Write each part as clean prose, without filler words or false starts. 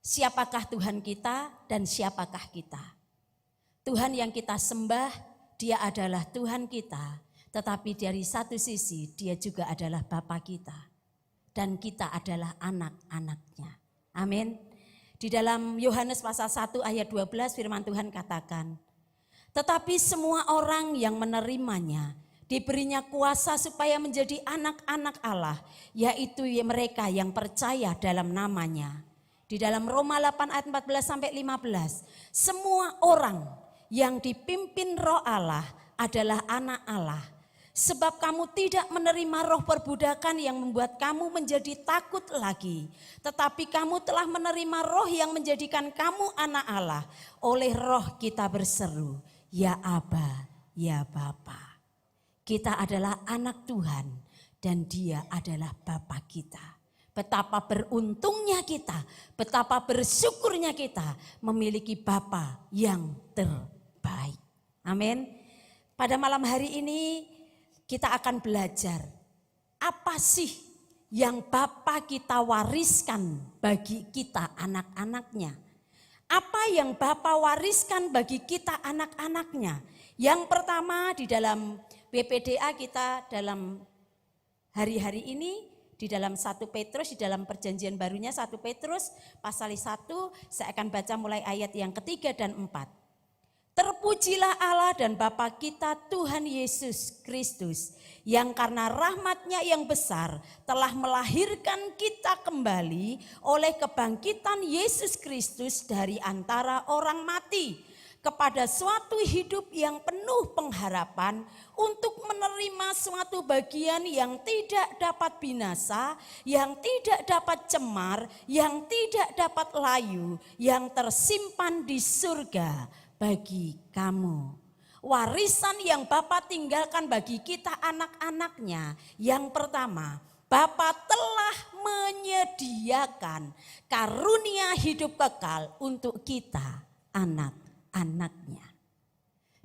Siapakah Tuhan kita dan siapakah kita? Tuhan yang kita sembah, Dia adalah Tuhan kita, tetapi dari satu sisi Dia juga adalah Bapa kita. Dan kita adalah anak-anaknya. Amin. Di dalam Yohanes pasal 1 ayat 12 firman Tuhan katakan, tetapi semua orang yang menerimanya diberinya kuasa supaya menjadi anak-anak Allah, yaitu mereka yang percaya dalam namanya. Di dalam Roma 8 ayat 14 sampai 15, semua orang yang dipimpin Roh Allah adalah anak Allah. Sebab kamu tidak menerima roh perbudakan yang membuat kamu menjadi takut lagi. Tetapi kamu telah menerima roh yang menjadikan kamu anak Allah. Oleh roh kita berseru, ya Aba, ya Bapa. Kita adalah anak Tuhan dan Dia adalah Bapa kita. Betapa beruntungnya kita, betapa bersyukurnya kita memiliki Bapa yang terbaik. Amin. Pada malam hari ini kita akan belajar apa sih yang Bapa kita wariskan bagi kita anak-anaknya. Apa yang Bapa wariskan bagi kita anak-anaknya. Yang pertama di dalam BPDA kita dalam hari-hari ini, di dalam 1 Petrus, di dalam perjanjian barunya 1 Petrus pasal 1, saya akan baca mulai ayat yang ketiga dan 4. Terpujilah Allah dan Bapa kita Tuhan Yesus Kristus, yang karena rahmat-Nya yang besar telah melahirkan kita kembali oleh kebangkitan Yesus Kristus dari antara orang mati, kepada suatu hidup yang penuh pengharapan, untuk menerima suatu bagian yang tidak dapat binasa, yang tidak dapat cemar, yang tidak dapat layu, yang tersimpan di surga bagi kamu. Warisan yang Bapa tinggalkan bagi kita anak-anaknya, yang pertama, Bapa telah menyediakan karunia hidup kekal untuk kita anak-anaknya.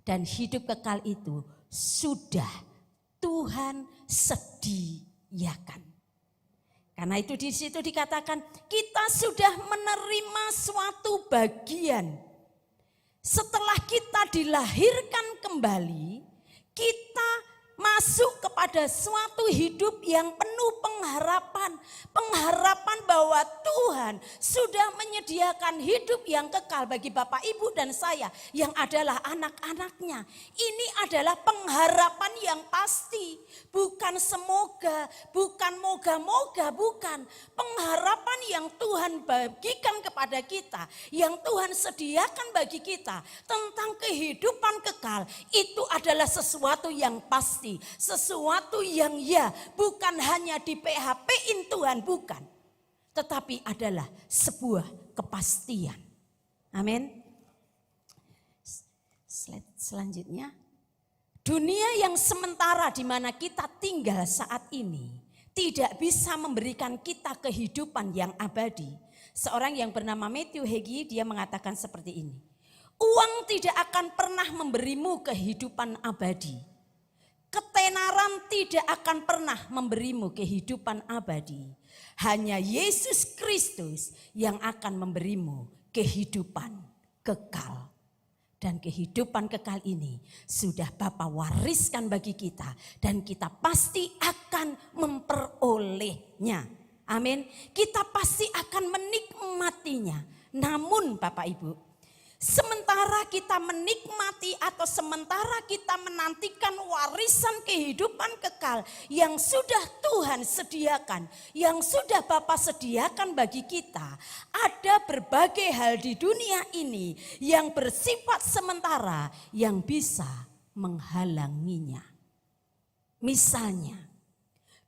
Dan hidup kekal itu sudah Tuhan sediakan. Karena itu di situ dikatakan kita sudah menerima suatu bagian. Setelah kita dilahirkan kembali, kita masuk kepada suatu hidup yang penuh pengharapan. Pengharapan bahwa Tuhan sudah menyediakan hidup yang kekal bagi Bapak, Ibu dan saya yang adalah anak-anaknya. Ini adalah pengharapan yang pasti. Bukan semoga, bukan moga-moga, bukan. Pengharapan yang Tuhan bagikan kepada kita, yang Tuhan sediakan bagi kita tentang kehidupan kekal, itu adalah sesuatu yang pasti. Sesuatu yang bukan hanya di PHP-in Tuhan, bukan. Tetapi adalah sebuah kepastian. Amin. Slide selanjutnya. Dunia yang sementara di mana kita tinggal saat ini tidak bisa memberikan kita kehidupan yang abadi. Seorang yang bernama Matthew Henry, dia mengatakan seperti ini. Uang tidak akan pernah memberimu kehidupan abadi. Ketenaran tidak akan pernah memberimu kehidupan abadi. Hanya Yesus Kristus yang akan memberimu kehidupan kekal. Dan kehidupan kekal ini sudah Bapa wariskan bagi kita. Dan kita pasti akan memperolehnya. Amin. Kita pasti akan menikmatinya. Namun Bapak Ibu, sementara kita menikmati atau sementara kita menantikan warisan kehidupan kekal yang sudah Tuhan sediakan, yang sudah Bapa sediakan bagi kita, ada berbagai hal di dunia ini yang bersifat sementara yang bisa menghalanginya. Misalnya,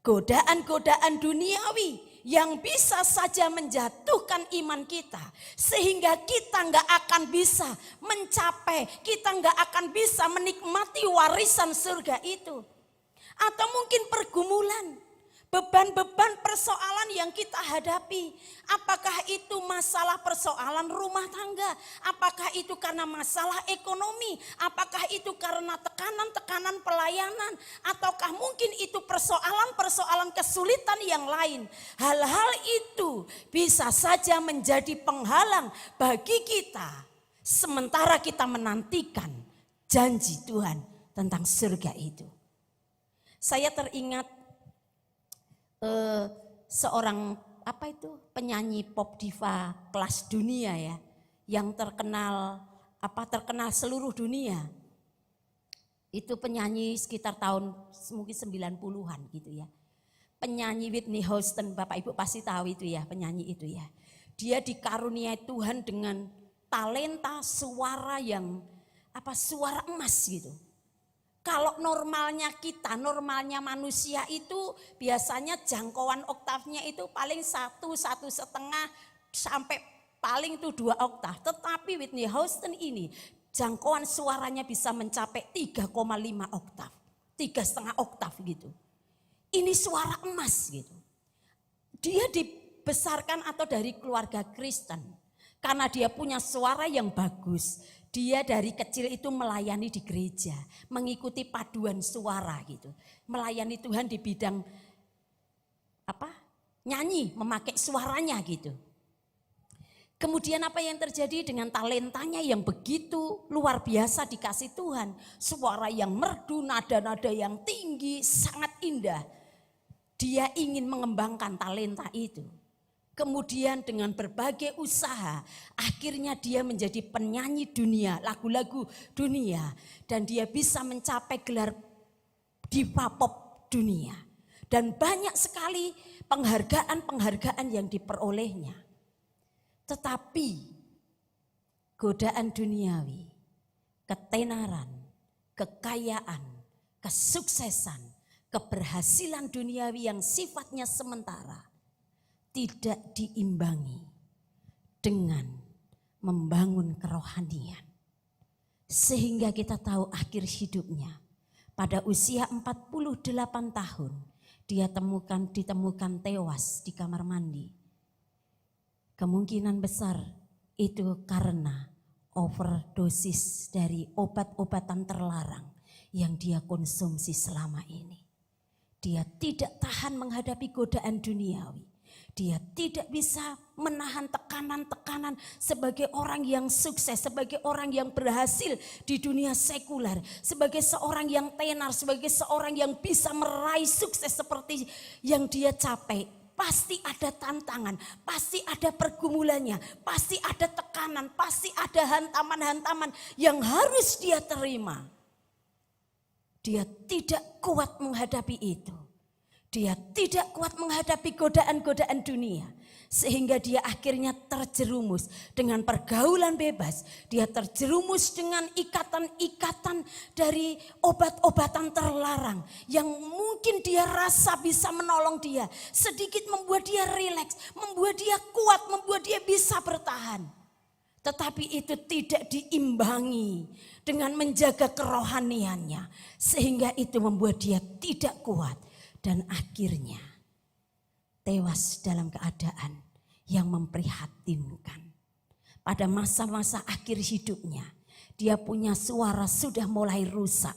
godaan-godaan duniawi yang bisa saja menjatuhkan iman kita. Sehingga kita nggak akan bisa mencapai, kita nggak akan bisa menikmati warisan surga itu. Atau mungkin pergumulan. Beban-beban persoalan yang kita hadapi, apakah itu masalah persoalan rumah tangga, apakah itu karena masalah ekonomi, apakah itu karena tekanan-tekanan pelayanan, ataukah mungkin itu persoalan-persoalan kesulitan yang lain. Hal-hal itu bisa saja menjadi penghalang bagi kita sementara kita menantikan janji Tuhan tentang surga itu. Saya teringat seorang penyanyi pop diva kelas dunia ya, yang terkenal seluruh dunia. Itu penyanyi sekitar tahun mungkin 90-an gitu ya. Penyanyi Whitney Houston, Bapak Ibu pasti tahu itu ya, penyanyi itu ya. Dia dikaruniai Tuhan dengan talenta suara yang suara emas gitu. Kalau normalnya manusia itu biasanya jangkauan oktavnya itu paling 1, 1,5 sampai paling itu 2 oktav. Tetapi Whitney Houston ini jangkauan suaranya bisa mencapai 3,5 oktav, 3,5 oktav gitu. Ini suara emas gitu. Dia dibesarkan atau dari keluarga Kristen karena dia punya suara yang bagus. Dia dari kecil itu melayani di gereja, mengikuti paduan suara gitu. Melayani Tuhan di bidang nyanyi, memakai suaranya gitu. Kemudian apa yang terjadi dengan talentanya yang begitu luar biasa dikasih Tuhan. Suara yang merdu, nada-nada yang tinggi, sangat indah. Dia ingin mengembangkan talenta itu. Kemudian dengan berbagai usaha, akhirnya dia menjadi penyanyi dunia, lagu-lagu dunia. Dan dia bisa mencapai gelar diva pop dunia. Dan banyak sekali penghargaan-penghargaan yang diperolehnya. Tetapi godaan duniawi, ketenaran, kekayaan, kesuksesan, keberhasilan duniawi yang sifatnya sementara tidak diimbangi dengan membangun kerohanian. Sehingga kita tahu akhir hidupnya pada usia 48 tahun dia ditemukan tewas di kamar mandi. Kemungkinan besar itu karena overdosis dari obat-obatan terlarang yang dia konsumsi selama ini. Dia tidak tahan menghadapi godaan duniawi. Dia tidak bisa menahan tekanan-tekanan sebagai orang yang sukses, sebagai orang yang berhasil di dunia sekuler, sebagai seorang yang tenar, sebagai seorang yang bisa meraih sukses seperti yang dia capai. Pasti ada tantangan, pasti ada pergumulannya, pasti ada tekanan, pasti ada hantaman-hantaman yang harus dia terima. Dia tidak kuat menghadapi itu. Dia tidak kuat menghadapi godaan-godaan dunia. Sehingga dia akhirnya terjerumus dengan pergaulan bebas. Dia terjerumus dengan ikatan-ikatan dari obat-obatan terlarang. Yang mungkin dia rasa bisa menolong dia. Sedikit membuat dia rileks, membuat dia kuat, membuat dia bisa bertahan. Tetapi itu tidak diimbangi dengan menjaga kerohaniannya. Sehingga itu membuat dia tidak kuat. Dan akhirnya tewas dalam keadaan yang memprihatinkan. Pada masa-masa akhir hidupnya, dia punya suara sudah mulai rusak.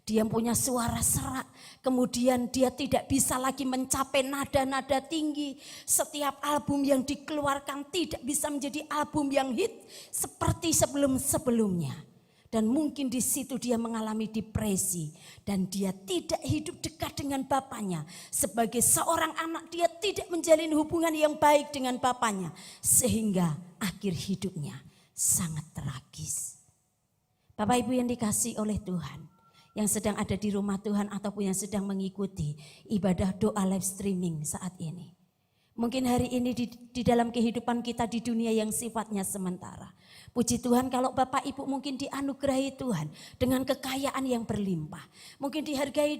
Dia punya suara serak, kemudian dia tidak bisa lagi mencapai nada-nada tinggi. Setiap album yang dikeluarkan tidak bisa menjadi album yang hit seperti sebelum-sebelumnya. Dan mungkin di situ dia mengalami depresi dan dia tidak hidup dekat dengan bapaknya. Sebagai seorang anak dia tidak menjalin hubungan yang baik dengan bapaknya. Sehingga akhir hidupnya sangat tragis. Bapak Ibu yang dikasihi oleh Tuhan, yang sedang ada di rumah Tuhan ataupun yang sedang mengikuti ibadah doa live streaming saat ini. Mungkin hari ini di dalam kehidupan kita di dunia yang sifatnya sementara. Puji Tuhan kalau Bapak Ibu mungkin dianugerahi Tuhan dengan kekayaan yang berlimpah. Mungkin dihargai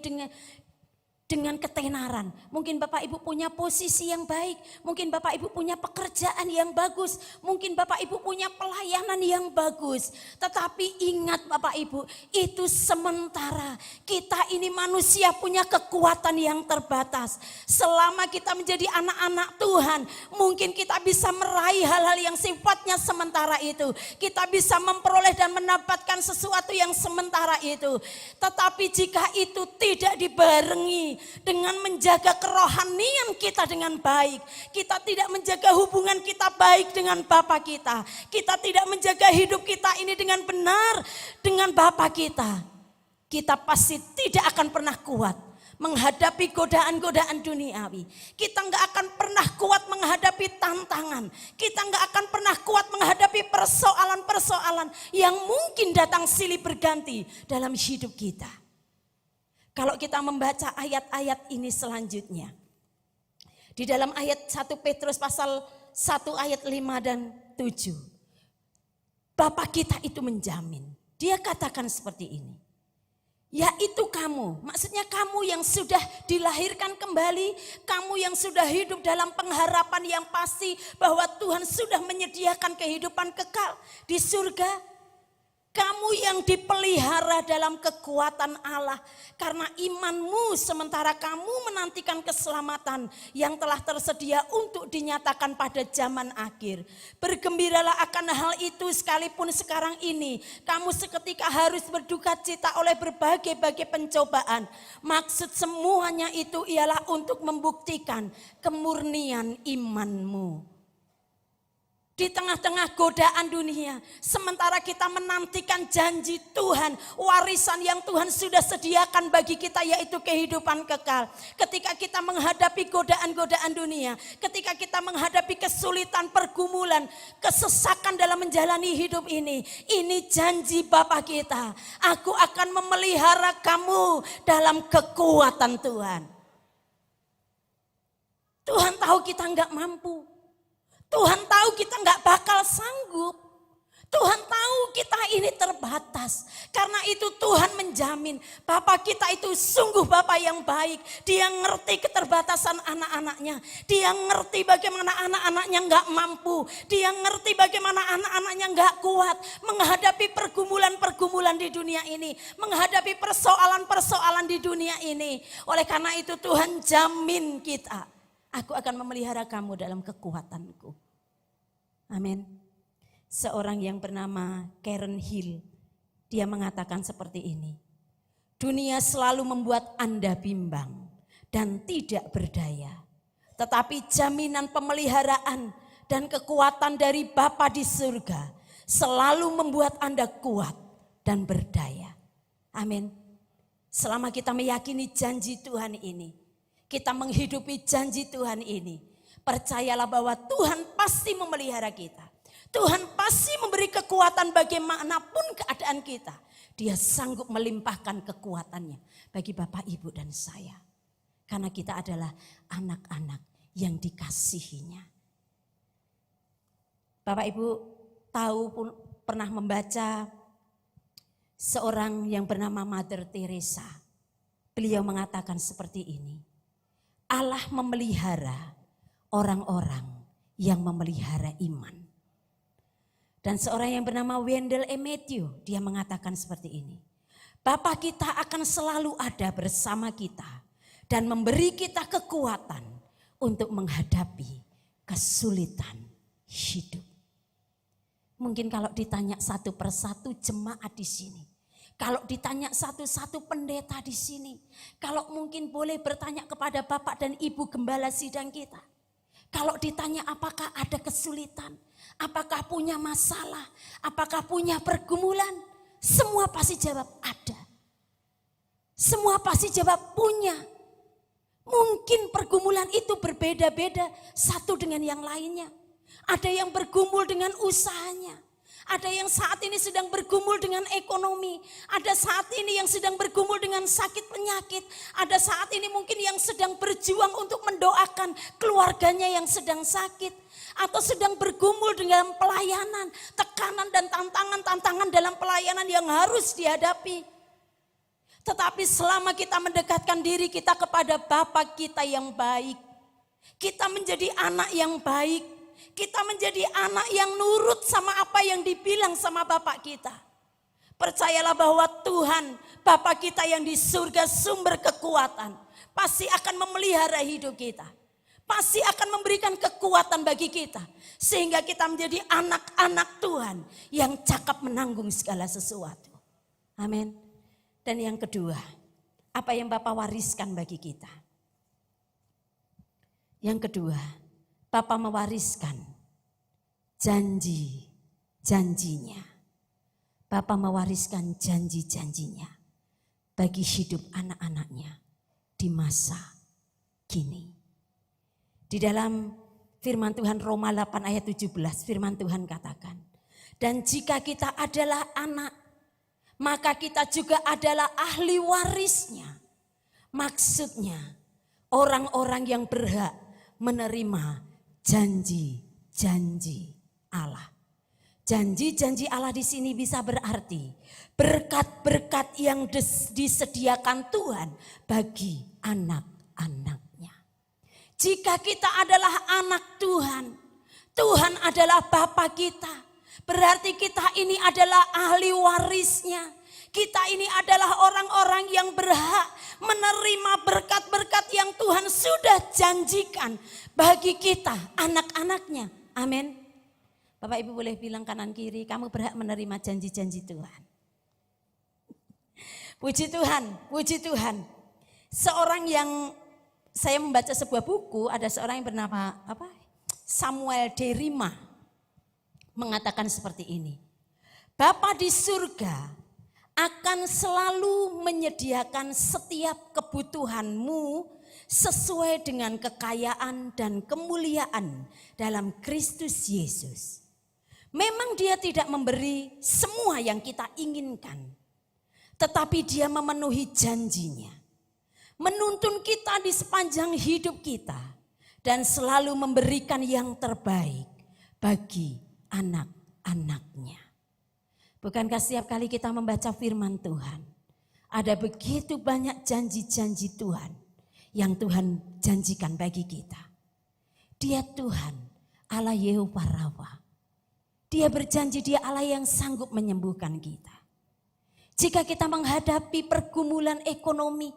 dengan ketenaran. Mungkin Bapak Ibu punya posisi yang baik, mungkin Bapak Ibu punya pekerjaan yang bagus, mungkin Bapak Ibu punya pelayanan yang bagus. Tetapi ingat Bapak Ibu, itu sementara. Kita ini manusia punya kekuatan yang terbatas. Selama kita menjadi anak-anak Tuhan, mungkin kita bisa meraih hal-hal yang sifatnya sementara itu. Kita bisa memperoleh dan mendapatkan sesuatu yang sementara itu. Tetapi jika itu tidak dibarengi dengan menjaga kerohanian kita dengan baik, kita tidak menjaga hubungan kita baik dengan Bapa kita, kita tidak menjaga hidup kita ini dengan benar dengan Bapa kita, kita pasti tidak akan pernah kuat menghadapi godaan-godaan duniawi. Kita nggak akan pernah kuat menghadapi tantangan. Kita nggak akan pernah kuat menghadapi persoalan-persoalan yang mungkin datang silih berganti dalam hidup kita. Kalau kita membaca ayat-ayat ini selanjutnya. Di dalam ayat 1 Petrus pasal 1 ayat 5 dan 7. Bapa kita itu menjamin. Dia katakan seperti ini. Yaitu kamu, maksudnya kamu yang sudah dilahirkan kembali, kamu yang sudah hidup dalam pengharapan yang pasti bahwa Tuhan sudah menyediakan kehidupan kekal di surga. Kamu yang dipelihara dalam kekuatan Allah karena imanmu sementara kamu menantikan keselamatan yang telah tersedia untuk dinyatakan pada zaman akhir. Bergembiralah akan hal itu sekalipun sekarang ini kamu seketika harus berduka cita oleh berbagai-bagai pencobaan. Maksud semuanya itu ialah untuk membuktikan kemurnian imanmu. Di tengah-tengah godaan dunia, sementara kita menantikan janji Tuhan, warisan yang Tuhan sudah sediakan bagi kita yaitu kehidupan kekal. Ketika kita menghadapi godaan-godaan dunia, ketika kita menghadapi kesulitan, pergumulan, kesesakan dalam menjalani hidup ini janji Bapa kita. Aku akan memelihara kamu dalam kekuatan Tuhan. Tuhan tahu kita enggak mampu. Tuhan tahu kita nggak bakal sanggup. Tuhan tahu kita ini terbatas. Karena itu Tuhan menjamin Bapa kita itu sungguh Bapa yang baik. Dia ngerti keterbatasan anak-anaknya. Dia ngerti bagaimana anak-anaknya nggak mampu. Dia ngerti bagaimana anak-anaknya nggak kuat menghadapi pergumulan-pergumulan di dunia ini. Menghadapi persoalan-persoalan di dunia ini. Oleh karena itu Tuhan jamin kita. Aku akan memelihara kamu dalam kekuatanku. Amin. Seorang yang bernama Karen Hill, dia mengatakan seperti ini. Dunia selalu membuat Anda bimbang dan tidak berdaya. Tetapi jaminan pemeliharaan dan kekuatan dari Bapa di surga selalu membuat Anda kuat dan berdaya. Amin. Selama kita meyakini janji Tuhan ini, kita menghidupi janji Tuhan ini, percayalah bahwa Tuhan pasti memelihara kita. Tuhan pasti memberi kekuatan bagaimanapun keadaan kita. Dia sanggup melimpahkan kekuatannya bagi Bapak, Ibu, dan saya. Karena kita adalah anak-anak yang dikasihinya. Bapak, Ibu tahu pun pernah membaca seorang yang bernama Mother Teresa. Beliau mengatakan seperti ini. Allah memelihara orang-orang yang memelihara iman. Dan seorang yang bernama Wendell E. Matthew, dia mengatakan seperti ini. Bapa kita akan selalu ada bersama kita dan memberi kita kekuatan untuk menghadapi kesulitan hidup. Mungkin kalau ditanya satu persatu jemaat di sini. Kalau ditanya satu-satu pendeta di sini, kalau mungkin boleh bertanya kepada Bapak dan Ibu Gembala sidang kita. Kalau ditanya apakah ada kesulitan, apakah punya masalah, apakah punya pergumulan, semua pasti jawab ada. Semua pasti jawab punya. Mungkin pergumulan itu berbeda-beda satu dengan yang lainnya. Ada yang bergumul dengan usahanya. Ada yang saat ini sedang bergumul dengan ekonomi. Ada saat ini yang sedang bergumul dengan sakit penyakit. Ada saat ini mungkin yang sedang berjuang untuk mendoakan keluarganya yang sedang sakit. Atau sedang bergumul dengan pelayanan, tekanan dan tantangan-tantangan dalam pelayanan yang harus dihadapi. Tetapi selama kita mendekatkan diri kita kepada Bapa kita yang baik, kita menjadi anak yang baik, kita menjadi anak yang nurut sama apa yang dibilang sama Bapak kita. Percayalah bahwa Tuhan, Bapa kita yang di surga, sumber kekuatan, pasti akan memelihara hidup kita. Pasti akan memberikan kekuatan bagi kita. Sehingga kita menjadi anak-anak Tuhan yang cakap menanggung segala sesuatu. Amin. Dan yang kedua, apa yang Bapak wariskan bagi kita? Yang kedua, Bapak mewariskan janji-janjinya. Bapak mewariskan janji-janjinya bagi hidup anak-anaknya di masa kini. Di dalam firman Tuhan Roma 8 ayat 17, firman Tuhan katakan, dan jika kita adalah anak, maka kita juga adalah ahli warisnya. Maksudnya orang-orang yang berhak menerima janji-janji Allah. Janji-janji Allah di sini bisa berarti berkat-berkat yang disediakan Tuhan bagi anak-anaknya. Jika kita adalah anak Tuhan, Tuhan adalah Bapa kita. Berarti kita ini adalah ahli warisnya. Kita ini adalah orang-orang yang berhak menerima berkat-berkat yang Tuhan sudah janjikan bagi kita, anak-anaknya. Amin. Bapak Ibu boleh bilang kanan kiri, kamu berhak menerima janji-janji Tuhan. Puji Tuhan, puji Tuhan. Saya membaca sebuah buku, ada seorang yang bernama Samuel Derima mengatakan seperti ini. Bapa di surga akan selalu menyediakan setiap kebutuhanmu sesuai dengan kekayaan dan kemuliaan dalam Kristus Yesus. Memang Dia tidak memberi semua yang kita inginkan, tetapi Dia memenuhi janjinya. Menuntun kita di sepanjang hidup kita dan selalu memberikan yang terbaik bagi anak-anaknya. Bukankah setiap kali kita membaca firman Tuhan, ada begitu banyak janji-janji Tuhan yang Tuhan janjikan bagi kita. Dia Tuhan, Allah Yehova Rafa. Dia berjanji dia Allah yang sanggup menyembuhkan kita. Jika kita menghadapi pergumulan ekonomi,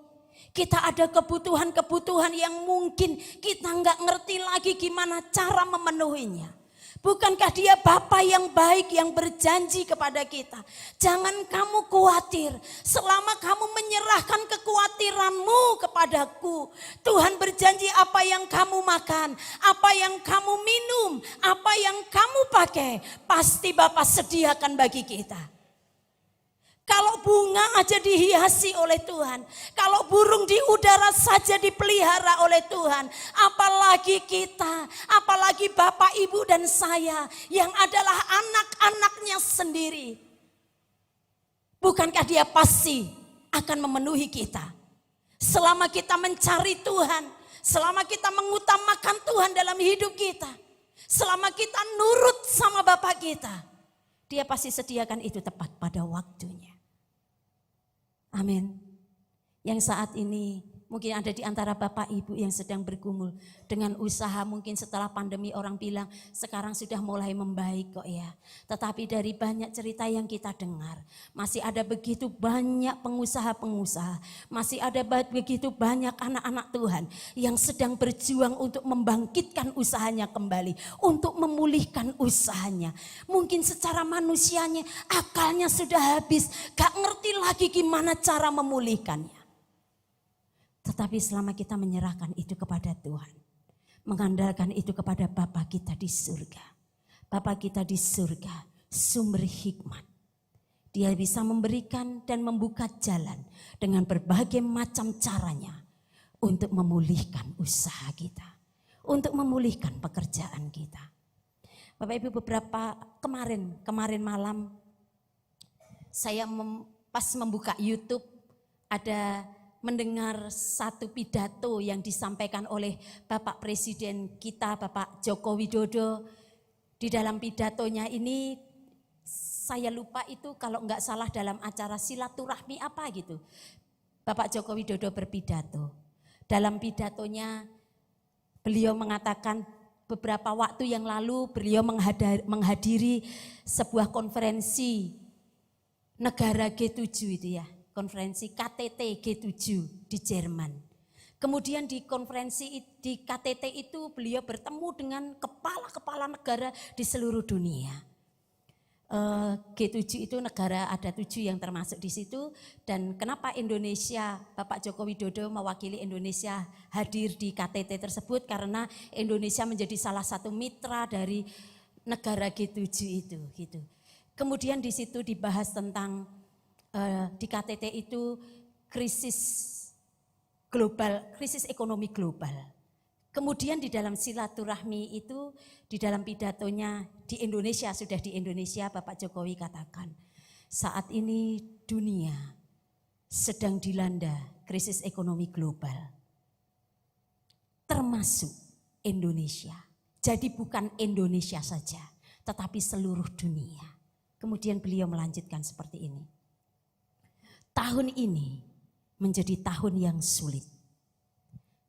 kita ada kebutuhan-kebutuhan yang mungkin kita nggak ngerti lagi gimana cara memenuhinya. Bukankah Dia Bapa yang baik yang berjanji kepada kita? Jangan kamu khawatir selama kamu menyerahkan kekhawatiranmu kepadaku. Tuhan berjanji apa yang kamu makan, apa yang kamu minum, apa yang kamu pakai, pasti Bapa sediakan bagi kita. Kalau bunga aja dihiasi oleh Tuhan, kalau burung di udara saja dipelihara oleh Tuhan, apalagi kita, apalagi Bapak, Ibu dan saya yang adalah anak-anaknya sendiri. Bukankah Dia pasti akan memenuhi kita? Selama kita mencari Tuhan, selama kita mengutamakan Tuhan dalam hidup kita, selama kita nurut sama Bapak kita, Dia pasti sediakan itu tepat pada waktunya. Amin. Yang saat ini mungkin ada di antara Bapak Ibu yang sedang bergumul dengan usaha, mungkin setelah pandemi orang bilang sekarang sudah mulai membaik kok ya. Tetapi dari banyak cerita yang kita dengar, masih ada begitu banyak pengusaha-pengusaha, masih ada begitu banyak anak-anak Tuhan yang sedang berjuang untuk membangkitkan usahanya kembali, untuk memulihkan usahanya. Mungkin secara manusianya akalnya sudah habis, gak ngerti lagi gimana cara memulihkannya. Tetapi selama kita menyerahkan itu kepada Tuhan, mengandalkan itu kepada Bapa kita di surga. Bapa kita di surga, sumber hikmat. Dia bisa memberikan dan membuka jalan dengan berbagai macam caranya untuk memulihkan usaha kita, untuk memulihkan pekerjaan kita. Bapak Ibu, beberapa kemarin malam saya pas membuka YouTube ada mendengar satu pidato yang disampaikan oleh Bapak Presiden kita, Bapak Joko Widodo. Di dalam pidatonya ini, saya lupa itu kalau enggak salah dalam acara silaturahmi apa gitu. Bapak Joko Widodo berpidato. Dalam pidatonya beliau mengatakan beberapa waktu yang lalu beliau menghadiri sebuah konferensi negara G7 itu ya, konferensi KTT G7 di Jerman. Kemudian di konferensi di KTT itu beliau bertemu dengan kepala-kepala negara di seluruh dunia. G7 itu negara ada 7 yang termasuk di situ, dan kenapa Indonesia, Bapak Joko Widodo mewakili Indonesia hadir di KTT tersebut karena Indonesia menjadi salah satu mitra dari negara G7 itu gitu. Kemudian di situ dibahas tentang di KTT itu krisis global, krisis ekonomi global. Kemudian di dalam silaturahmi itu, di dalam pidatonya di Indonesia, sudah di Indonesia Bapak Jokowi katakan, saat ini dunia sedang dilanda krisis ekonomi global, termasuk Indonesia. Jadi bukan Indonesia saja, tetapi seluruh dunia. Kemudian beliau melanjutkan seperti ini. Tahun ini menjadi tahun yang sulit.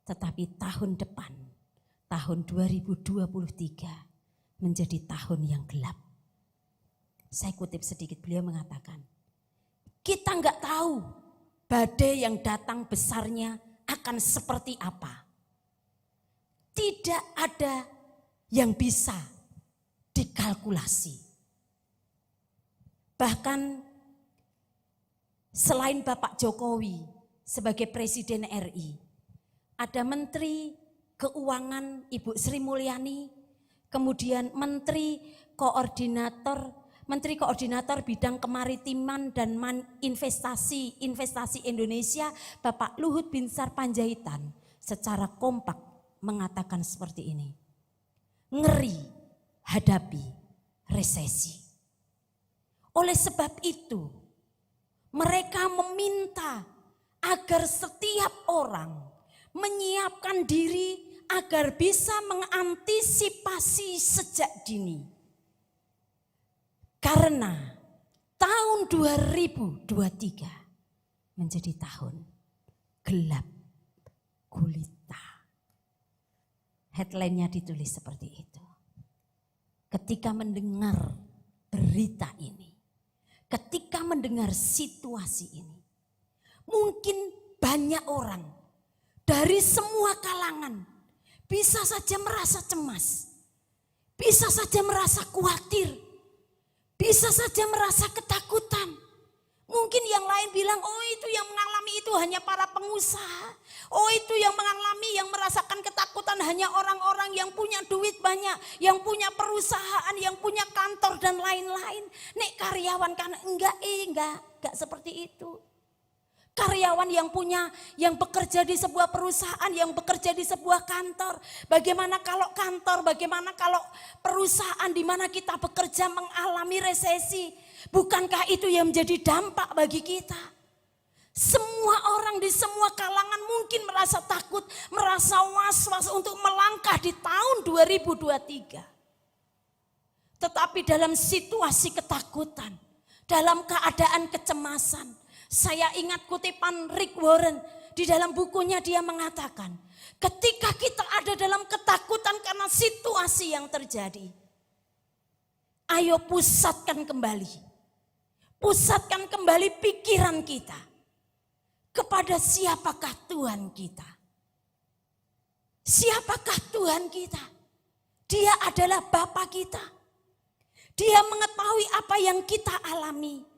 Tetapi tahun depan, tahun 2023 menjadi tahun yang gelap. Saya kutip sedikit, beliau mengatakan, kita enggak tahu badai yang datang besarnya akan seperti apa. Tidak ada yang bisa dikalkulasi. Bahkan selain Bapak Jokowi sebagai Presiden RI, ada Menteri Keuangan Ibu Sri Mulyani, kemudian Menteri Koordinator Bidang Kemaritiman dan Investasi Indonesia, Bapak Luhut Binsar Panjaitan, secara kompak mengatakan seperti ini. Ngeri hadapi resesi. Oleh sebab itu, mereka meminta agar setiap orang menyiapkan diri agar bisa mengantisipasi sejak dini. Karena tahun 2023 menjadi tahun gelap gulita. Headline-nya ditulis seperti itu. Ketika mendengar berita ini, ketika mendengar situasi ini, mungkin banyak orang dari semua kalangan bisa saja merasa cemas, bisa saja merasa khawatir, bisa saja merasa ketakutan. Mungkin yang lain bilang, oh itu yang mengalami itu hanya para pengusaha. Oh itu yang mengalami, yang merasakan ketakutan hanya orang-orang yang punya duit banyak, yang punya perusahaan, yang punya kantor dan lain-lain. Nek karyawan kan enggak seperti itu. Karyawan yang bekerja di sebuah perusahaan, yang bekerja di sebuah kantor. Bagaimana kalau kantor, bagaimana kalau perusahaan di mana kita bekerja mengalami resesi? Bukankah itu yang menjadi dampak bagi kita? Semua orang di semua kalangan mungkin merasa takut, merasa was-was untuk melangkah di tahun 2023. Tetapi dalam situasi ketakutan, dalam keadaan kecemasan, saya ingat kutipan Rick Warren, di dalam bukunya dia mengatakan, ketika kita ada dalam ketakutan karena situasi yang terjadi, ayo pusatkan kembali pikiran kita kepada siapakah Tuhan kita. Siapakah Tuhan kita? Dia adalah Bapa kita. Dia mengetahui apa yang kita alami.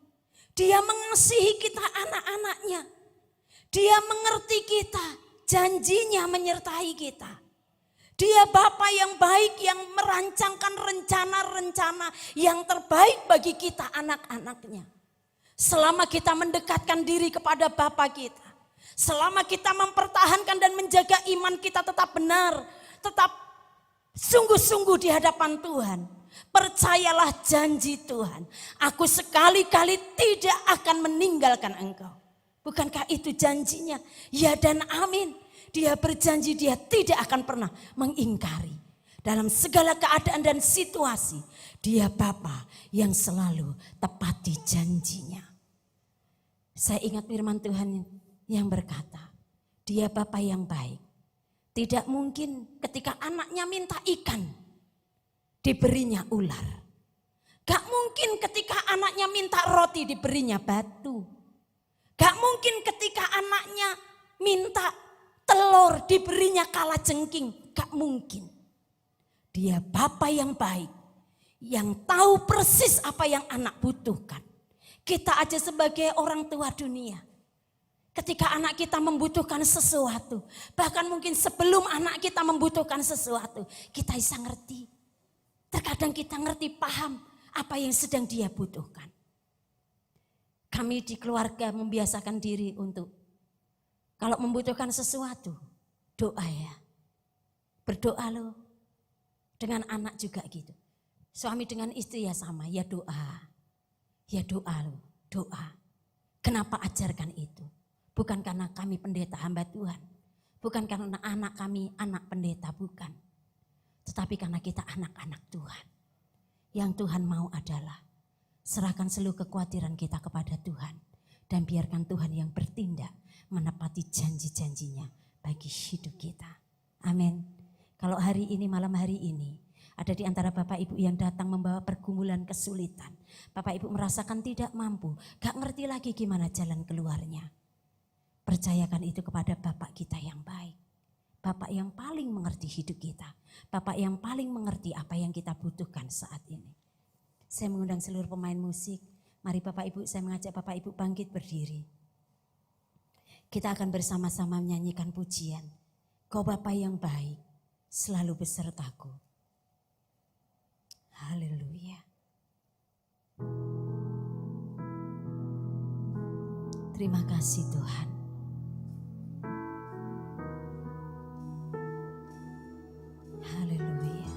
Dia mengasihi kita anak-anaknya. Dia mengerti kita, janjinya menyertai kita. Dia Bapa yang baik yang merancangkan rencana-rencana yang terbaik bagi kita anak-anaknya. Selama kita mendekatkan diri kepada Bapa kita, selama kita mempertahankan dan menjaga iman kita tetap benar, tetap sungguh-sungguh di hadapan Tuhan. Percayalah janji Tuhan, aku sekali-kali tidak akan meninggalkan engkau. Bukankah itu janjinya? Ya dan amin. Dia berjanji dia tidak akan pernah mengingkari. Dalam segala keadaan dan situasi, dia Bapa yang selalu tepati janjinya. Saya ingat firman Tuhan yang berkata, dia Bapa yang baik. Tidak mungkin ketika anaknya minta ikan, diberinya ular. Gak mungkin ketika anaknya minta roti, diberinya batu. Gak mungkin ketika anaknya minta telur, diberinya kalajengking. Gak mungkin. Dia Bapa yang baik, yang tahu persis apa yang anak butuhkan. Kita aja sebagai orang tua dunia, ketika anak kita membutuhkan sesuatu, bahkan mungkin sebelum anak kita membutuhkan sesuatu, kita bisa ngerti. Terkadang kita ngerti, paham apa yang sedang dia butuhkan. Kami di keluarga membiasakan diri untuk kalau membutuhkan sesuatu, doa ya. Berdoa loh. Dengan anak juga gitu. Suami dengan istri ya sama, ya doa. Ya doa loh, doa. Kenapa ajarkan itu? Bukan karena kami pendeta hamba Tuhan. Bukan karena anak kami anak pendeta, bukan. Tetapi karena kita anak-anak Tuhan. Yang Tuhan mau adalah serahkan seluruh kekhawatiran kita kepada Tuhan. Dan biarkan Tuhan yang bertindak menepati janji-janjinya bagi hidup kita. Amin. Kalau hari ini, malam hari ini, ada di antara Bapak Ibu yang datang membawa pergumulan kesulitan. Bapak Ibu merasakan tidak mampu, gak ngerti lagi gimana jalan keluarnya. Percayakan itu kepada Bapak kita yang baik. Bapak yang paling mengerti hidup kita. Bapak yang paling mengerti apa yang kita butuhkan saat ini. Saya mengundang seluruh pemain musik. Mari Bapak Ibu, saya mengajak Bapak Ibu bangkit berdiri. Kita akan bersama-sama menyanyikan pujian. Kau Bapa yang baik, selalu besertaku. Haleluya. Terima kasih Tuhan. Haleluya.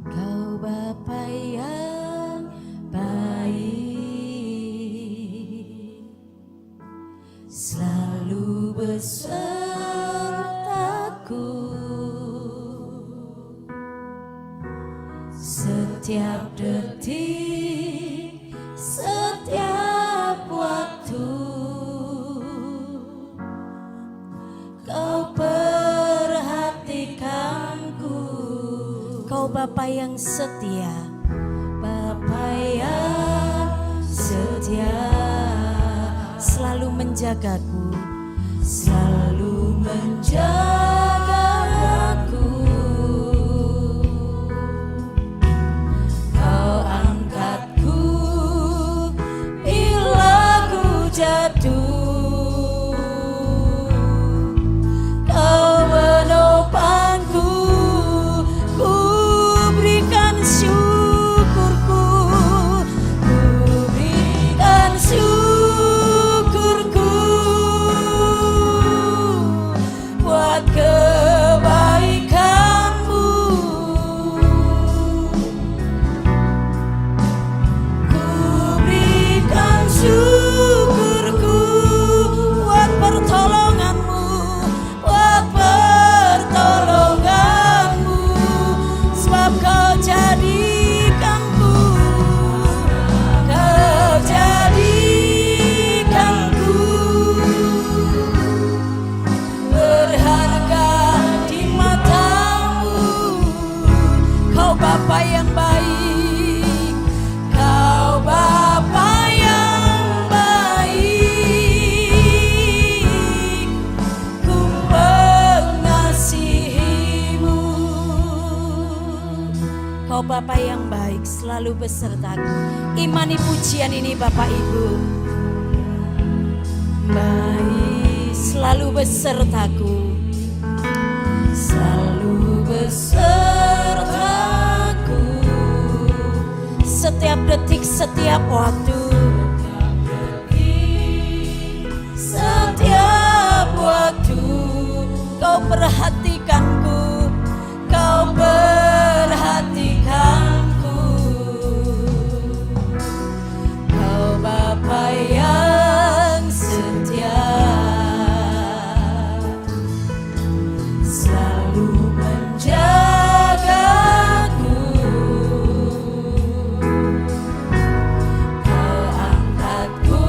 Kau Bapa yang baik, selalu besertaku. Setiap detik, setiap waktu, Kau perhatikanku. Kau Bapa yang setia, Bapa yang setia, selalu menjagaku, selalu menjagaku. Jatuh, Kau menopangku, ku berikan syukurku, ku berikan syukurku buat kebaikanmu. Ku berikan syukurku pertolonganmu, buat pertolonganmu, sebab Kau jadikanku, Kau jadikanku berharga di matamu. Kau Bapa yang baik, Kau Bapa yang baik, ku mengasihimu. Kau Bapa yang baik, selalu besertaku. Imani pujian ini Bapak Ibu. Baik, selalu besertaku, selalu besertaku. Setiap detik, setiap waktu, setiap waktu, Kau perhatikanku, Kau perhatikanku. Kau Bapa yang setia, selalu menjagaku. Kau angkatku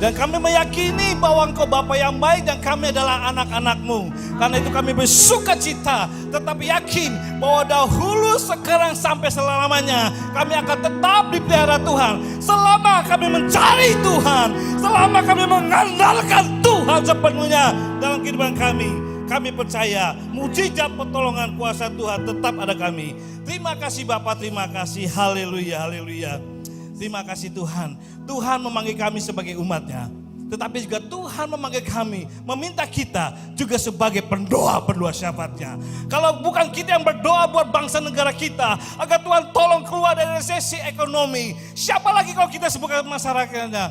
Dan kami meyakini bahwa Engkau Bapa yang baik dan kami adalah anak-anak-Mu. Karena itu kami bersuka cita, tetapi yakin bahwa dahulu, sekarang, sampai selamanya kami akan tetap dipelihara Tuhan. Selama kami mencari Tuhan, selama kami mengandalkan Tuhan sepenuhnya dalam kehidupan kami. Kami percaya mujizat pertolongan kuasa Tuhan tetap ada kami. Terima kasih Bapak, terima kasih. Haleluya, haleluya. Terima kasih Tuhan. Tuhan memanggil kami sebagai umatnya. Tetapi juga Tuhan memanggil kami, meminta kita juga sebagai pendoa-pendoa syafaatnya. Kalau bukan kita yang berdoa buat bangsa negara kita, agar Tuhan tolong keluar dari resesi ekonomi. Siapa lagi kalau kita sebagai masyarakatnya,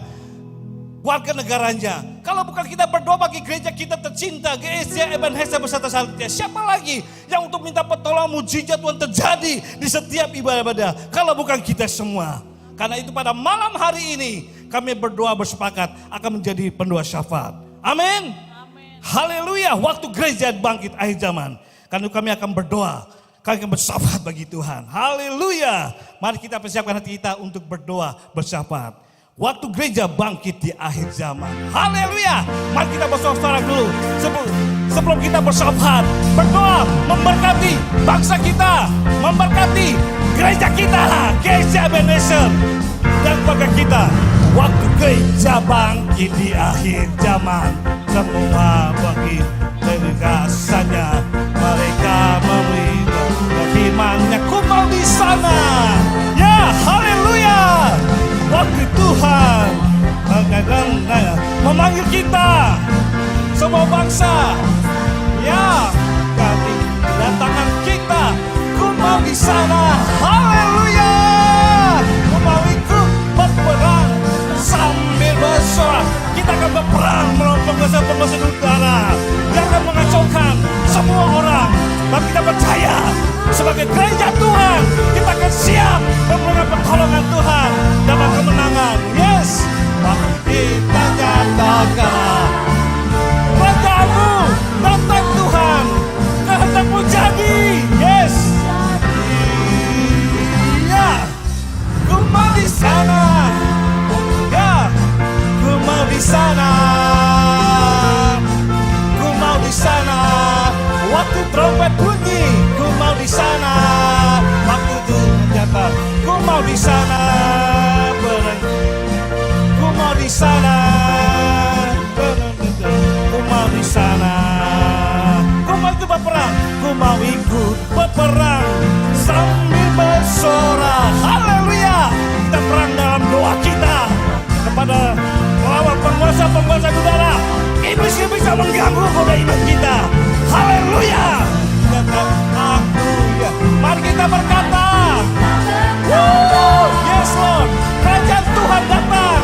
warga negaranya? Kalau bukan kita berdoa bagi gereja kita tercinta, GSJ Ebenezer beserta salibnya, siapa lagi yang untuk minta pertolongan mujizat Tuhan terjadi di setiap ibadah? Kalau bukan kita semua. Karena itu pada malam hari ini kami berdoa bersepakat akan menjadi pendoa syafaat. Amin. Haleluya. Waktu gereja bangkit akhir zaman. Karena kami akan berdoa, kami akan bersyafaat bagi Tuhan. Haleluya. Mari kita persiapkan hati kita untuk berdoa bersyafaat. Waktu gereja bangkit di akhir zaman. Haleluya. Mari kita bersorak-sorak dulu. Sebelum kita bersyafaat, berdoa memberkati bangsa kita, memberkati gereja kita, gereja Ebenezer dan keluarga kita. Waktu gereja bangkit di akhir zaman, semua bagi dedikasinya, mereka memberi firman-Nya. Ku mau di sana. Ya, haleluya. Waktu Tuhan memanggil kita, semua bangsa, ya, kami kedatangan kita. Ku mau di sana. Haleluya. Ku mau ikut berperang sambil bersorak. Kita akan berperang melawan penguasa-penguasa udara yang akan mengacaukan semua orang. Dan kita percaya sebagai gereja Tuhan, kita akan siap memberikan pertolongan Tuhan dalam kemenangan. Yes. Mari kita nyatakan, Raja-Mu datang Tuhan, kehendak-Mu jadi. Yes. Iya. Ku mau di sana. Ya. Ku mau di sana. Ku mau di sana. Waktu trompet bunyi, ku mau di sana. Waktu itu nyata, ku mau di sana. Ku mau di sana. Ku mau di sana. Ku mau ikut berperang. Ku mau ikut berperang sambil bersorak. Haleluya. Kita perang dalam doa kita kepada melawan penguasa-penguasa udara. Iblis bisa mengganggu pada hidup kita. Haleluya. Mari kita berkata, yes Lord, kerajaan Tuhan datang,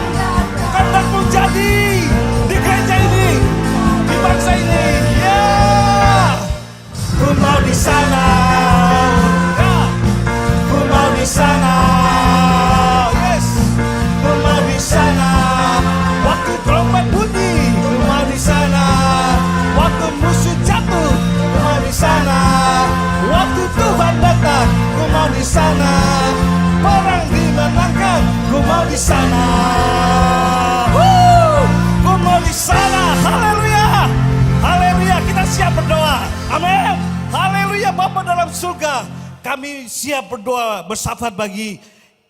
kehendak-Mu jadi di gereja ini, di bangsa ini. Ya, ku mau di sana. Ya, ku mau di sana. Yes, ku mau di sana. Waktu trompet bunyi, ku mau di sana. Waktu musuh jatuh, ku mau di sana. Waktu Tuhan datang, ku mau di sana. Perang dimenangkan, ku mau di sana. Ku mau di sana. Haleluya. Haleluya. Kita siap berdoa. Amin. Haleluya. Bapa dalam surga, kami siap berdoa bersyafaat bagi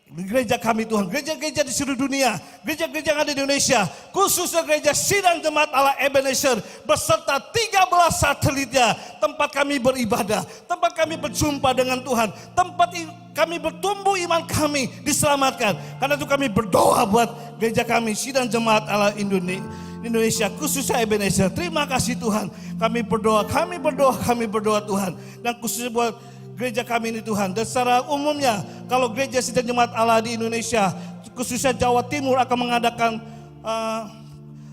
gereja kami Tuhan, gereja-gereja di seluruh dunia, gereja-gereja yang ada di Indonesia, khususnya gereja Sidang Jemaat Allah Ebenezer beserta 13 satelitnya, tempat kami beribadah, tempat kami berjumpa dengan Tuhan, tempat kami bertumbuh iman kami diselamatkan. Karena itu kami berdoa buat gereja kami Sidang Jemaat Allah Indonesia, khususnya Ebenezer. Terima kasih Tuhan, kami berdoa Tuhan, dan khususnya buat gereja kami ini Tuhan. Dan secara umumnya kalau gereja Sidang Jemaat Allah di Indonesia, khususnya Jawa Timur akan mengadakan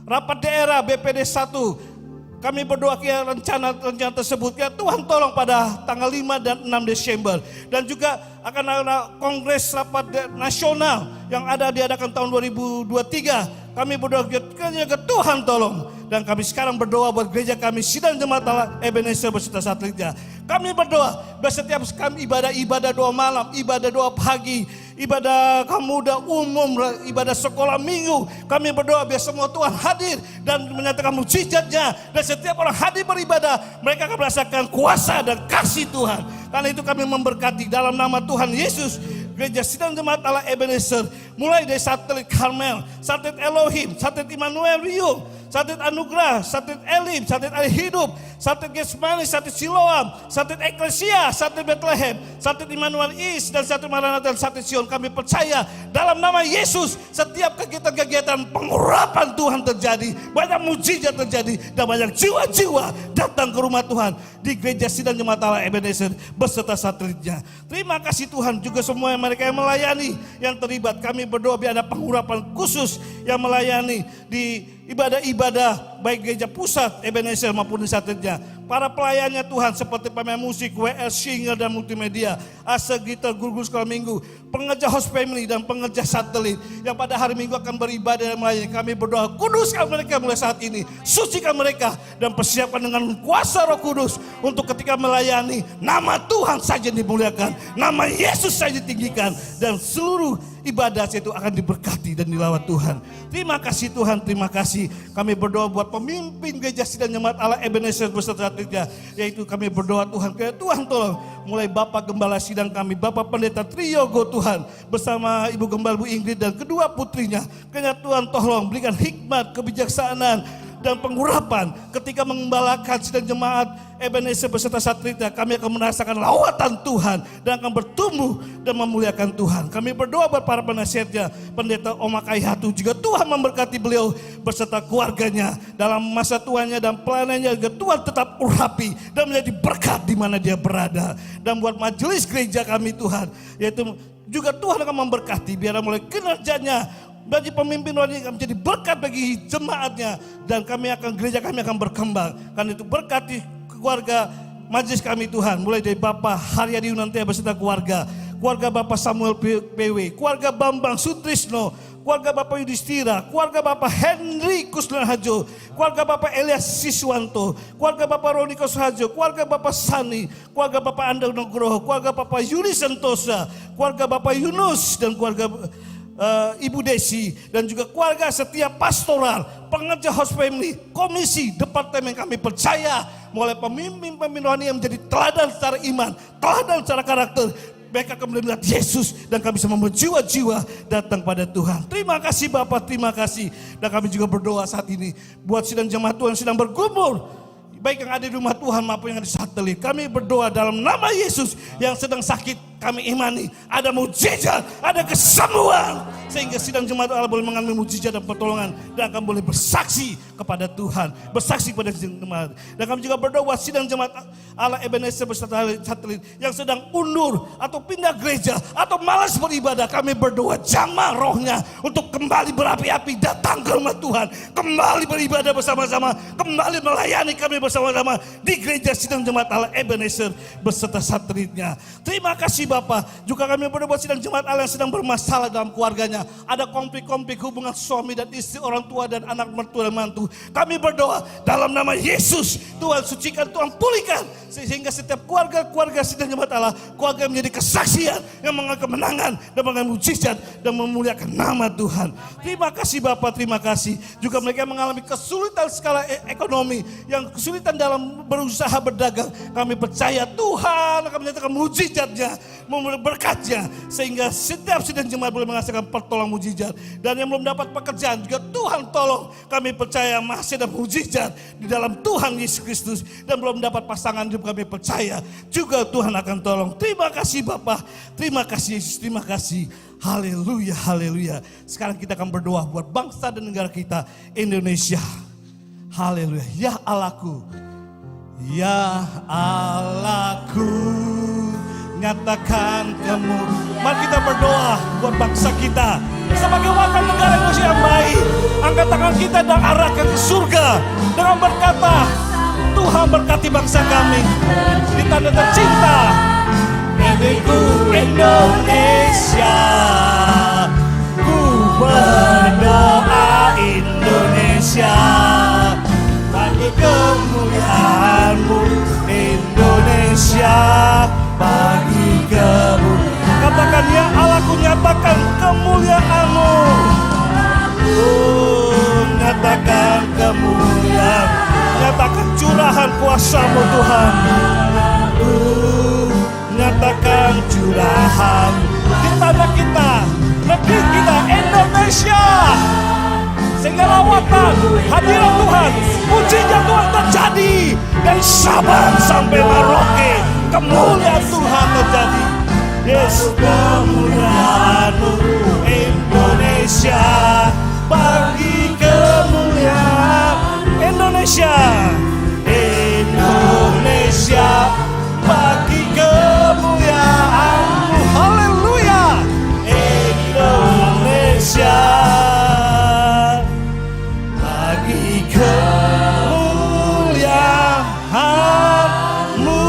rapat daerah BPD 1. Kami berdoa rencana tersebut, ya Tuhan tolong pada tanggal 5 dan 6 Desember. Dan juga akan ada kongres rapat nasional yang ada diadakan tahun 2023. Kami berdoa ke Tuhan tolong. Dan kami sekarang berdoa buat gereja kami Sidang Jemaat Allah Ebenezer beserta satelitnya. Kami berdoa setiap kami ibadah doa malam, ibadah doa pagi, ibadah kaum muda umum, ibadah sekolah minggu. Kami berdoa biar semua Tuhan hadir dan menyatakan mujizatnya. Dan setiap orang hadir beribadah, mereka akan merasakan kuasa dan kasih Tuhan. Karena itu kami memberkati dalam nama Tuhan Yesus. Gereja Sidang Jemaat Allah Ebenezer, mulai dari satelit Karmel, satelit Elohim, satelit Immanuel Rio, satelit Anugerah, satelit Elim, satelit Air Hidup, satelit Getsemani, satelit Siloam, satelit Eklesia, satelit Bethlehem, satelit Immanuel East, dan satelit Maranatha dan satelit Sion. Kami percaya dalam nama Yesus setiap kegiatan-kegiatan pengurapan Tuhan terjadi, banyak mujizat terjadi, dan banyak jiwa-jiwa datang ke rumah Tuhan di Gereja Sidang Jemaat Allah Ebenezer beserta satelitnya. Terima kasih Tuhan, juga semua yang mereka yang melayani, yang terlibat. Kami berdoa biar ada pengurapan khusus yang melayani di ibadah-ibadah baik gereja pusat Ebenezer maupun di satelitnya. Para pelayannya Tuhan seperti pemain musik, WL Singer dan multimedia, Asa Gitar, guru-guru sekolah minggu, pengerja host family dan pengerja satelit yang pada hari Minggu akan beribadah dan melayani. Kami berdoa kuduskan mereka mulai saat ini, sucikan mereka dan persiapkan dengan kuasa Roh Kudus untuk ketika melayani nama Tuhan saja dimuliakan, nama Yesus saja ditinggikan, dan seluruh ibadah itu akan diberkati dan dilawat Tuhan. Terima kasih Tuhan, terima kasih. Kami berdoa buat pemimpin Gereja Sidang Jemaat Allah Ebenezer beserta satelitnya, yaitu kami berdoa Tuhan, Tuhan tolong mulai Bapak Gembala Sidang kami, Bapak Pendeta Triyogo Tuhan, bersama Ibu Gembala Bu Ingrid dan kedua putrinya. Kiranya Tuhan tolong berikan hikmat, kebijaksanaan, dan pengurapan ketika mengembalakan Sidang Jemaat Ebenezer beserta satelitnya. Kami akan merasakan lawatan Tuhan dan akan bertumbuh dan memuliakan Tuhan. Kami berdoa buat para penasihatnya, Pendeta Oma Kaihatu, juga Tuhan memberkati beliau beserta keluarganya dalam masa tuanya dan pelayanannya. Juga Tuhan tetap urapi dan menjadi berkat di mana dia berada. Dan buat majelis gereja kami Tuhan, yaitu juga Tuhan akan memberkati biar mulai kinerjanya bagi pemimpin rohani menjadi berkat bagi jemaatnya, dan gereja kami akan berkembang. Karena itu berkati keluarga majelis kami Tuhan, mulai dari Bapak Haryadi Yunantia beserta keluarga Bapak Samuel PW, keluarga Bambang Sutrisno, keluarga Bapak Yudhistira, keluarga Bapak Henry Kusnarhajo, keluarga Bapak Elias Siswanto, keluarga Bapak Roni Kusnarhajo, keluarga Bapak Sani, keluarga Bapak Andal Nugroho, keluarga Bapak Yuri Sentosa, keluarga Bapak Yunus, dan keluarga Ibu Desi, dan juga keluarga setiap pastoral, pengerja host family, komisi, departemen. Kami percaya mulai pemimpin rohani yang menjadi teladan secara iman, teladan secara karakter, mereka akan melihat Yesus dan kami bisa membawa jiwa-jiwa datang pada Tuhan. Terima kasih Bapak, terima kasih. Dan kami juga berdoa saat ini buat sidang jemaat Tuhan sedang bergumul, baik yang ada di rumah Tuhan maupun yang ada di satelit. Kami berdoa dalam nama Yesus, yang sedang sakit kami imani ada mujizat, ada kesembuhan, sehingga sidang jemaat Allah boleh mengalami mujizat dan pertolongan dan akan boleh bersaksi kepada Tuhan, bersaksi kepada sidang jemaat. Dan kami juga berdoa buat sidang jemaat Allah Ebenezer beserta satelit yang sedang undur atau pindah gereja atau malas beribadah. Kami berdoa jamah rohnya untuk kembali berapi-api datang ke rumah Tuhan, kembali beribadah bersama-sama, kembali melayani kami bersama-sama di gereja sidang jemaat Allah Ebenezer beserta satelitnya. Terima kasih Bapak. Juga kami berdoa buat sidang jemaat Allah yang sedang bermasalah dalam keluarganya, ada konflik-konflik hubungan suami dan istri, orang tua dan anak mertua dan mantu. Kami berdoa dalam nama Yesus, Tuhan sucikan, Tuhan pulihkan, sehingga setiap keluarga sidang jemaat Allah, keluarga yang menjadi kesaksian, yang mengalami kemenangan dan mengalami mujizat dan memuliakan nama Tuhan. Terima kasih Bapak, terima kasih. Juga mereka yang mengalami kesulitan skala ekonomi, yang kesulitan dalam berusaha berdagang, kami percaya Tuhan akan menyatakan mujizatnya, berkatnya, sehingga setiap sidang jemaat boleh menghasilkan pertolongan mujizat. Dan yang belum dapat pekerjaan juga Tuhan tolong, kami percaya masih ada mujizat di dalam Tuhan Yesus Kristus. Dan belum dapat pasangan hidup, kami percaya juga Tuhan akan tolong. Terima kasih Bapak, terima kasih Yesus, terima kasih. Haleluya, haleluya. Sekarang kita akan berdoa buat bangsa dan negara kita, Indonesia. Haleluya. Ya Allahku, ya Allahku, nyatakan kemuliaan. Mari kita berdoa buat bangsa kita sebagai wakil negara Indonesia yang baik. Angkat tangan kita dan arahkan ke surga dengan berkata, Tuhan berkati bangsa kami di tanah tercinta, negeriku Indonesia. Ku berdoa Indonesia, bagi kemuliaan-Mu Indonesia, bagi kemuliaan. Katakan ya Allahku, nyatakan kekuatan, hadirat Tuhan, mujizat Tuhan terjadi dari Sabang sampai Merauke. Kemuliaan Tuhan terjadi. Yes, kemuliaan-Mu Indonesia, bagi kemuliaan Indonesia, Indonesia, bagi kemuliaan-Mu. Haleluya. Indonesia, bagi kemuliaan-Mu.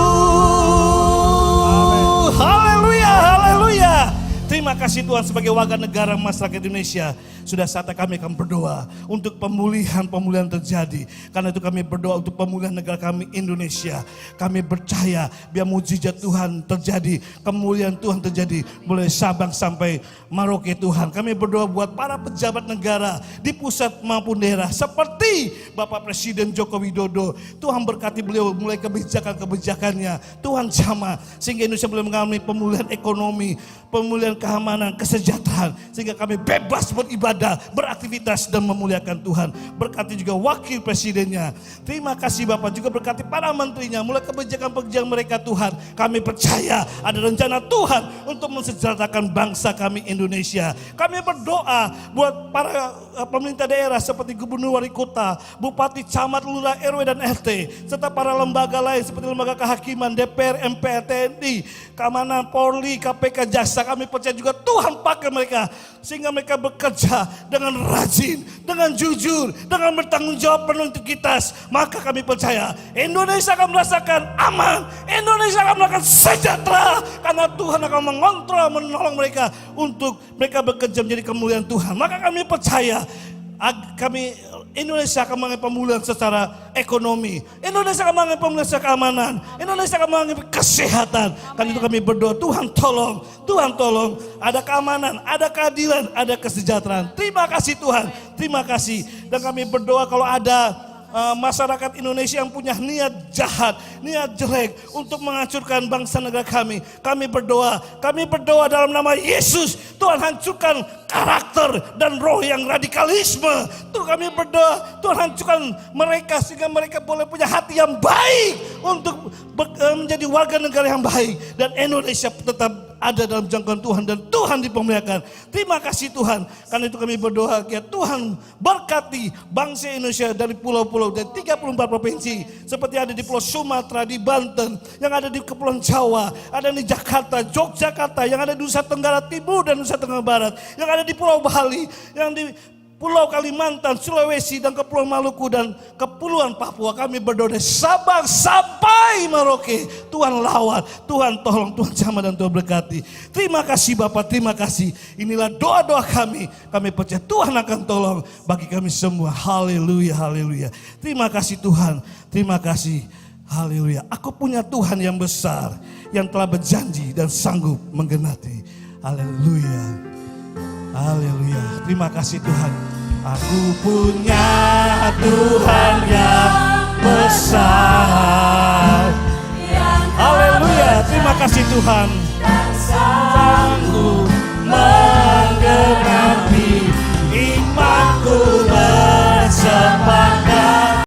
Haleluya, haleluya. Terima kasih Tuhan, sebagai warga negara masyarakat Indonesia, sudah saatnya kami akan berdoa untuk pemulihan terjadi. Karena itu kami berdoa untuk pemulihan negara kami Indonesia. Kami percaya biar mujizat Tuhan terjadi, kemuliaan Tuhan terjadi mulai Sabang sampai Merauke Tuhan. Kami berdoa buat para pejabat negara di pusat maupun daerah seperti Bapak Presiden Joko Widodo. Tuhan berkati beliau mulai kebijakan-kebijakannya. Tuhan jamah sehingga Indonesia boleh mengalami pemulihan ekonomi, pemulihan keamanan, kesejahteraan, sehingga kami bebas beribadah, beraktivitas dan memuliakan Tuhan. Berkati juga wakil presidennya. Terima kasih Bapak, juga berkati para menterinya, mulai kebijakan-kebijakan mereka Tuhan. Kami percaya ada rencana Tuhan untuk mensejahterakan bangsa kami Indonesia. Kami berdoa buat para pemerintah daerah seperti gubernur, wali kota, bupati, camat, lurah, RW dan RT, serta para lembaga lain seperti lembaga kehakiman, DPR, MPR, TNI, keamanan, Polri, KPK, jaksa. Kami percaya juga Tuhan pakai mereka sehingga mereka bekerja dengan rajin, dengan jujur, dengan bertanggung jawab penuh integritas. Maka kami percaya Indonesia akan merasakan aman, Indonesia akan merasakan sejahtera, karena Tuhan akan mengontrol, menolong mereka untuk mereka bekerja menjadi kemuliaan Tuhan. Maka kami percaya Indonesia akan mengalami pemulihan secara ekonomi, Indonesia akan mengalami pemulihan secara keamanan, Indonesia akan mengalami kesehatan. Karena itu kami berdoa, Tuhan tolong, ada keamanan, ada keadilan, ada kesejahteraan. Terima kasih Tuhan, terima kasih. Dan kami berdoa kalau ada masyarakat Indonesia yang punya niat jahat, niat jelek untuk menghancurkan bangsa negara kami berdoa dalam nama Yesus, Tuhan hancurkan karakter dan roh yang radikalisme. Tuhan, kami berdoa, Tuhan hancurkan mereka sehingga mereka boleh punya hati yang baik untuk menjadi warga negara yang baik, dan Indonesia tetap ada dalam jangkauan Tuhan dan Tuhan dipermuliakan. Terima kasih Tuhan. Karena itu kami berdoa, ya Tuhan berkati bangsa Indonesia dari pulau-pulau, dari 34 provinsi, seperti ada di Pulau Sumatera, di Banten, yang ada di Kepulauan Jawa, ada di Jakarta, Yogyakarta, yang ada di Nusa Tenggara Timur dan Nusa Tenggara Barat, yang ada di Pulau Bali, yang di Pulau Kalimantan, Sulawesi, dan Kepulauan Maluku, dan Kepulauan Papua. Kami berdoa dari Sabang sampai Merauke. Tuhan lawat, Tuhan tolong, Tuhan jamah dan Tuhan berkati. Terima kasih Bapak, terima kasih. Inilah doa-doa kami. Kami percaya Tuhan akan tolong bagi kami semua. Haleluya, haleluya. Terima kasih Tuhan, terima kasih. Haleluya. Aku punya Tuhan yang besar, yang telah berjanji dan sanggup menggenapi. Haleluya. Haleluya, terima kasih Tuhan. Aku punya Tuhan yang besar. Haleluya, terima kasih Tuhan.